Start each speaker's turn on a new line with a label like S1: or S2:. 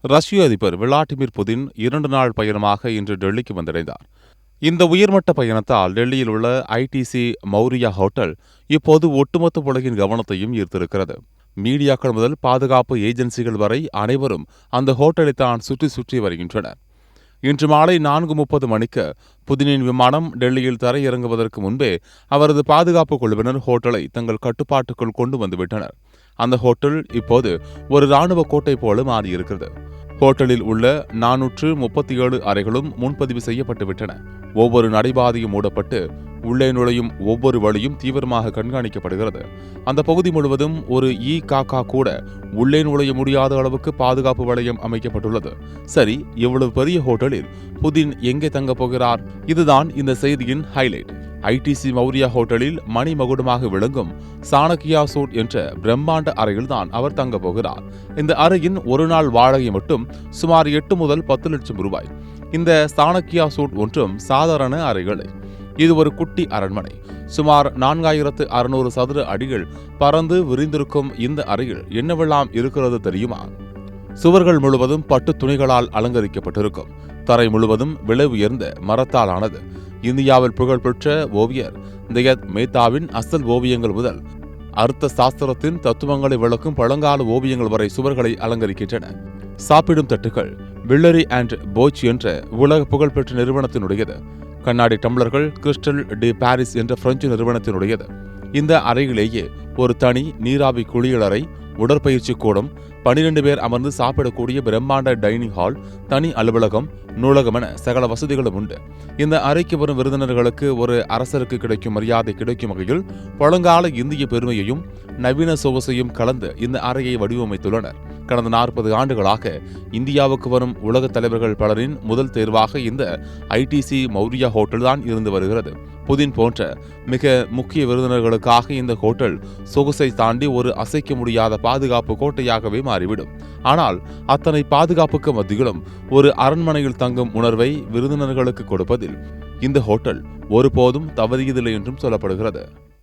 S1: ரஷ்ய அதிபர் Vladimir Putin 2 நாள் பயணமாக இன்று டெல்லிக்கு வந்தடைந்தார். இந்த உயர்மட்ட பயணத்தால் டெல்லியில் உள்ள ஐடிசி மௌரியா ஹோட்டல் இப்போது ஒட்டுமொத்த உலகின் கவனத்தையும் ஈர்த்திருக்கிறது. மீடியாக்கள் முதல் பாதுகாப்பு ஏஜென்சிகள் வரை அனைவரும் அந்த ஹோட்டலை தான் சுற்றி சுற்றி வருகின்றனர். இன்று மாலை 4:30 மணிக்கு புதினின் விமானம் டெல்லியில் தரையிறங்குவதற்கு முன்பே அவரது பாதுகாப்பு குழுவினர் ஹோட்டலை தங்கள் கட்டுப்பாட்டுக்குள் கொண்டு வந்துவிட்டனர். அந்த ஹோட்டல் இப்போது ஒரு ராணுவ கோட்டை போல மாறியிருக்கிறது. ஹோட்டலில் உள்ள 437 அறைகளும் முன்பதிவு செய்யப்பட்டுவிட்டன. ஒவ்வொரு நடைபாதையும் மூடப்பட்டு உள்ளே நுழையும் ஒவ்வொரு வழியும் தீவிரமாக கண்காணிக்கப்படுகிறது. அந்த பகுதி முழுவதும் ஒரு காக்கா கூட உள்ளே நுழைய முடியாத அளவுக்கு பாதுகாப்பு வளையம் அமைக்கப்பட்டுள்ளது. சரி, இவ்வளவு பெரிய ஹோட்டலில் புதின் எங்கே தங்கப் போகிறார்? இதுதான் இந்த செய்தியின் ஹைலைட். ஐடிசி மௌரியா ஹோட்டலில் மணிமகுடமாக விளங்கும் சாணக்கியா சூட் என்ற பிரம்மாண்ட அறையில்தான் அவர் தங்கப் போகிறார். இந்த அறையின் ஒரு நாள் வாடகை மட்டும் சுமார் 8 முதல் 10 லட்சம் ரூபாய். இந்த சாணக்கியா சூட் ஒன்றும் சாதாரண அறைகளை. இது ஒரு குட்டி அரண்மனை. சுமார் 4600 சதுர அடிகள் பறந்து விரிந்திருக்கும் இந்த அறையில் என்னவெல்லாம் இருக்கிறது தெரியுமா? சுவர்கள் முழுவதும் பட்டு துணிகளால் அலங்கரிக்கப்பட்டிருக்கும். தரை முழுவதும் விலை உயர்ந்த மரத்தால் ஆனது. இந்தியாவில் புகழ்பெற்ற ஓவியர் தயத் மேத்தாவின் அசல் ஓவியங்கள் முதல் அர்த்த சாஸ்திரத்தின் தத்துவங்களை விளக்கும் பழங்கால ஓவியங்கள் வரை சுவர்களை அலங்கரிக்கின்றன. சாப்பிடும் தட்டுகள் வில்லரி அண்ட் போச் என்ற உலக புகழ்பெற்ற நிறுவனத்தினுடையது. கண்ணாடி டம்ளர்கள் கிறிஸ்டல் டி பாரிஸ் என்ற பிரெஞ்சு நிறுவனத்தினுடையது. இந்த அறையிலேயே ஒரு தனி நீராவி குளியலறை, உடற்பயிற்சி கூடம், 12 பேர் அமர்ந்து சாப்பிடக்கூடிய பிரம்மாண்ட டைனிங் ஹால், தனி அலுவலகம், நூலகம் என சகல வசதிகளும் உண்டு. இந்த அறைக்கு வரும் விருந்தினர்களுக்கு ஒரு அரசருக்கு கிடைக்கும் மரியாதை கிடைக்கும் வகையில் பழங்கால இந்திய பெருமையையும் நவீன சொகுசையும் கலந்து இந்த அறையை வடிவமைத்துள்ளனர். கடந்த 40 ஆண்டுகளாக இந்தியாவுக்கு வரும் உலக தலைவர்கள் பலரின் முதல் தேர்வாக இந்த ஐடிசி மௌரியா ஹோட்டல் தான் இருந்து வருகிறது. புதின் போன்ற மிக முக்கிய விருந்தினர்களுக்காக இந்த ஹோட்டல் சொகுசை தாண்டி ஒரு அசைக்க முடியாத பாதுகாப்பு கோட்டையாகவே மாறிவிடும். ஆனால் அத்தனை பாதுகாப்புக்கு மத்தியிலும் ஒரு அரண்மனையில் தங்கும் உணர்வை விருந்தினர்களுக்கு கொடுப்பதில் இந்த ஹோட்டல் ஒருபோதும் தவறியதில்லை என்றும் சொல்லப்படுகிறது.